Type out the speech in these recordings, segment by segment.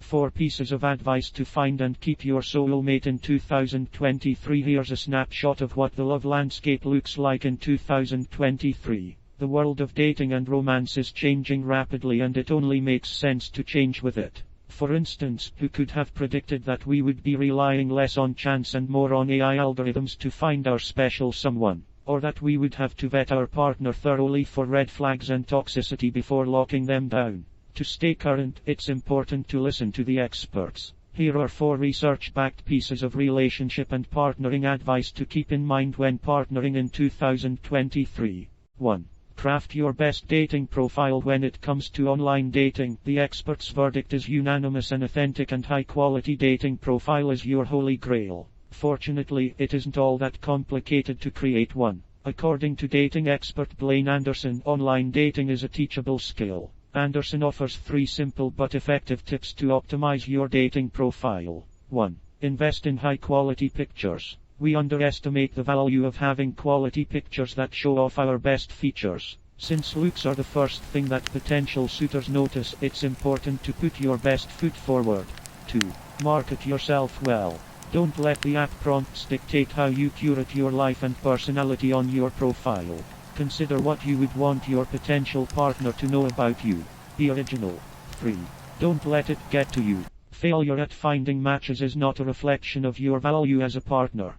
4 pieces of advice to find and keep your soulmate in 2023. Here's a snapshot of what the love landscape looks like in 2023. The world of dating and romance is changing rapidly, and it only makes sense to change with it. For instance, who could have predicted that we would be relying less on chance and more on AI algorithms to find our special someone? Or that we would have to vet our partner thoroughly for red flags and toxicity before locking them down? To stay current, it's important to listen to the experts. Here are 4 research-backed pieces of relationship and partnering advice to keep in mind when partnering in 2023. 1. Craft your best dating profile. When it comes to online dating, the experts' verdict is unanimous: an authentic and high-quality dating profile is your holy grail. Fortunately, it isn't all that complicated to create one. According to dating expert Blaine Anderson, online dating is a teachable skill. Anderson offers 3 simple but effective tips to optimize your dating profile. 1. Invest in high-quality pictures. We underestimate the value of having quality pictures that show off our best features. Since looks are the first thing that potential suitors notice, it's important to put your best foot forward. 2. Market yourself well. Don't let the app prompts dictate how you curate your life and personality on your profile. Consider what you would want your potential partner to know about you. Be original. 3. Don't let it get to you. Failure at finding matches is not a reflection of your value as a partner.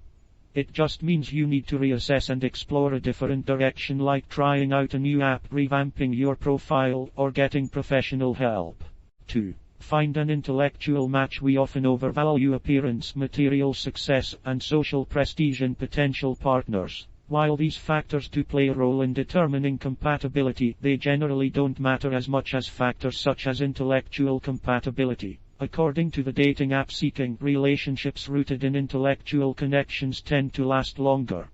It just means you need to reassess and explore a different direction, like trying out a new app, revamping your profile, or getting professional help. 2. Find an intellectual match. We often overvalue appearance, material success, and social prestige in potential partners. While these factors do play a role in determining compatibility, they generally don't matter as much as factors such as intellectual compatibility. According to the dating app Seeking, relationships rooted in intellectual connections tend to last longer.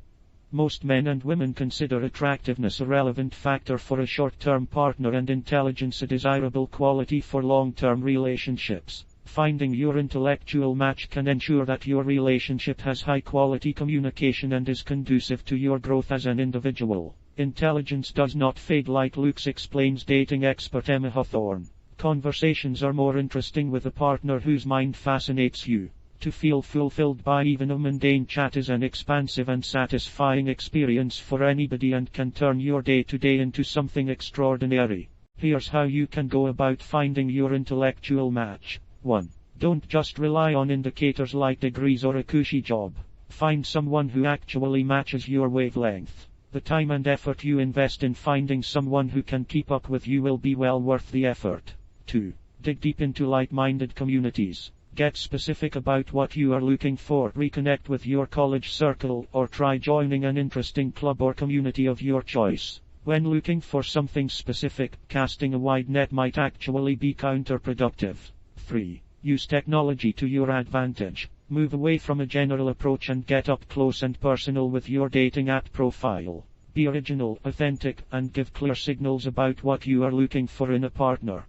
Most men and women consider attractiveness a relevant factor for a short-term partner and intelligence a desirable quality for long-term relationships. Finding your intellectual match can ensure that your relationship has high-quality communication and is conducive to your growth as an individual. Intelligence does not fade like looks, explains dating expert Emma Hawthorne. Conversations are more interesting with a partner whose mind fascinates you. To feel fulfilled by even a mundane chat is an expansive and satisfying experience for anybody and can turn your day-to-day into something extraordinary. Here's how you can go about finding your intellectual match. 1. Don't just rely on indicators like degrees or a cushy job. Find someone who actually matches your wavelength. The time and effort you invest in finding someone who can keep up with you will be well worth the effort. 2. Dig deep into like-minded communities. Get specific about what you are looking for. Reconnect with your college circle, or try joining an interesting club or community of your choice. When looking for something specific, casting a wide net might actually be counterproductive. 3. Use technology to your advantage. Move away from a general approach and get up close and personal with your dating app profile. Be original, authentic, and give clear signals about what you are looking for in a partner.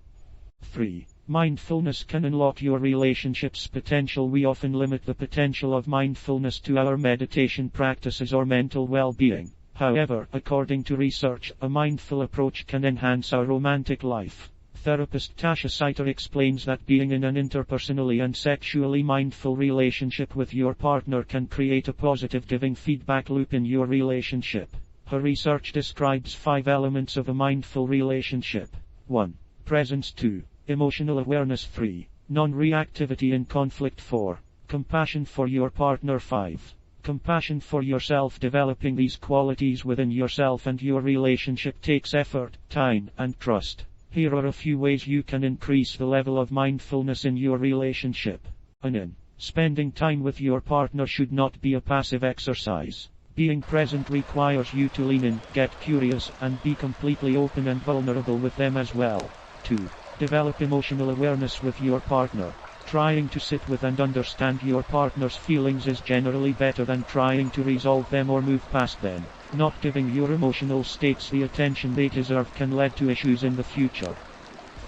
3. Mindfulness can unlock your relationship's potential. We often limit the potential of mindfulness to our meditation practices or mental well-being. However, according to research, a mindful approach can enhance our romantic life. Therapist Tasha Saiter explains that being in an interpersonally and sexually mindful relationship with your partner can create a positive giving feedback loop in your relationship. Her research describes 5 elements of a mindful relationship. 1. Presence. 2. Emotional awareness. 3. Non-reactivity in conflict. 4. Compassion for your partner. 5. Compassion for yourself. Developing these qualities within yourself and your relationship takes effort, time, and trust. Here are a few ways you can increase the level of mindfulness in your relationship. 1. Spending time with your partner should not be a passive exercise. Being present requires you to lean in, get curious, and be completely open and vulnerable with them as well. 2. Develop emotional awareness with your partner. Trying to sit with and understand your partner's feelings is generally better than trying to resolve them or move past them. Not giving your emotional states the attention they deserve can lead to issues in the future.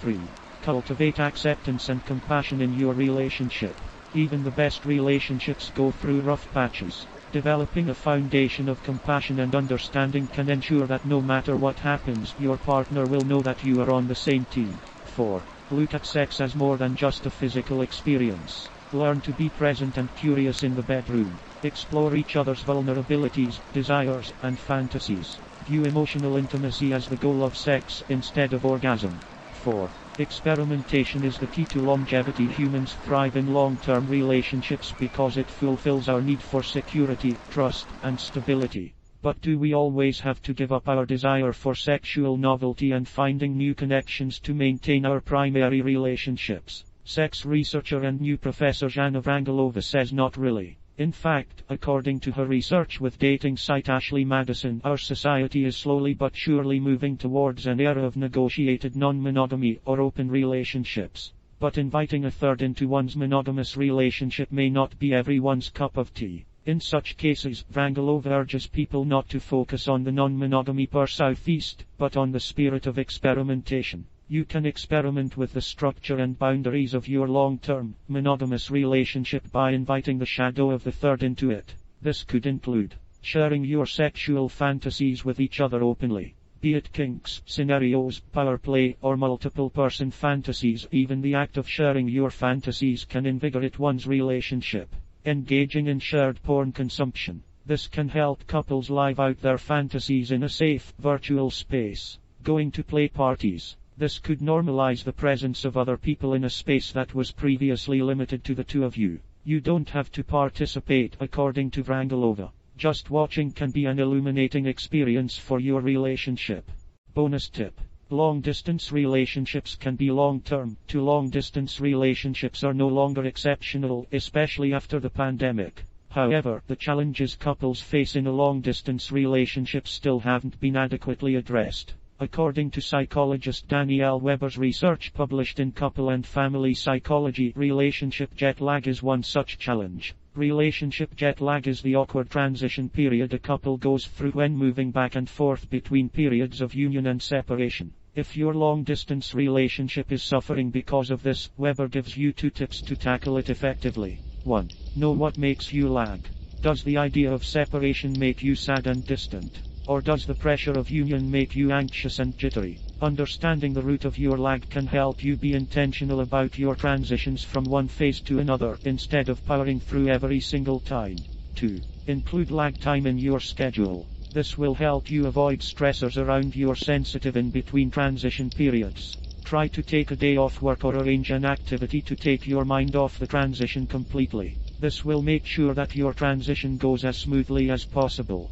3. Cultivate acceptance and compassion in your relationship. Even the best relationships go through rough patches. Developing a foundation of compassion and understanding can ensure that no matter what happens, your partner will know that you are on the same team. 4. Look at sex as more than just a physical experience. Learn to be present and curious in the bedroom. Explore each other's vulnerabilities, desires, and fantasies. View emotional intimacy as the goal of sex instead of orgasm. 4. Experimentation is the key to longevity. Humans thrive in long-term relationships because it fulfills our need for security, trust, and stability. But do we always have to give up our desire for sexual novelty and finding new connections to maintain our primary relationships? Sex researcher and new professor Jana Vrangelova says not really. In fact, according to her research with dating site Ashley Madison, our society is slowly but surely moving towards an era of negotiated non-monogamy or open relationships. But inviting a third into one's monogamous relationship may not be everyone's cup of tea. In such cases, Vrangelova urges people not to focus on the non-monogamy per southeast, but on the spirit of experimentation. You can experiment with the structure and boundaries of your long-term, monogamous relationship by inviting the shadow of the third into it. This could include sharing your sexual fantasies with each other openly. Be it kinks, scenarios, power play, or multiple-person fantasies. Even the act of sharing your fantasies can invigorate one's relationship. Engaging in shared porn consumption. This can help couples live out their fantasies in a safe, virtual space. Going to play parties. This could normalize the presence of other people in a space that was previously limited to the two of you. You don't have to participate, according to Vrangelova. Just watching can be an illuminating experience for your relationship. Bonus tip. Long-distance relationships can be long-term. Long-distance relationships are no longer exceptional, especially after the pandemic. However, the challenges couples face in a long-distance relationship still haven't been adequately addressed. According to psychologist Danielle Weber's research published in Couple and Family Psychology, relationship jet lag is one such challenge. Relationship jet lag is the awkward transition period a couple goes through when moving back and forth between periods of union and separation. If your long-distance relationship is suffering because of this, Weber gives you 2 tips to tackle it effectively. 1. Know what makes you lag. Does the idea of separation make you sad and distant? Or does the pressure of union make you anxious and jittery? Understanding the root of your lag can help you be intentional about your transitions from one phase to another instead of powering through every single time. 2. Include lag time in your schedule. This will help you avoid stressors around your sensitive in-between transition periods. Try to take a day off work or arrange an activity to take your mind off the transition completely. This will make sure that your transition goes as smoothly as possible.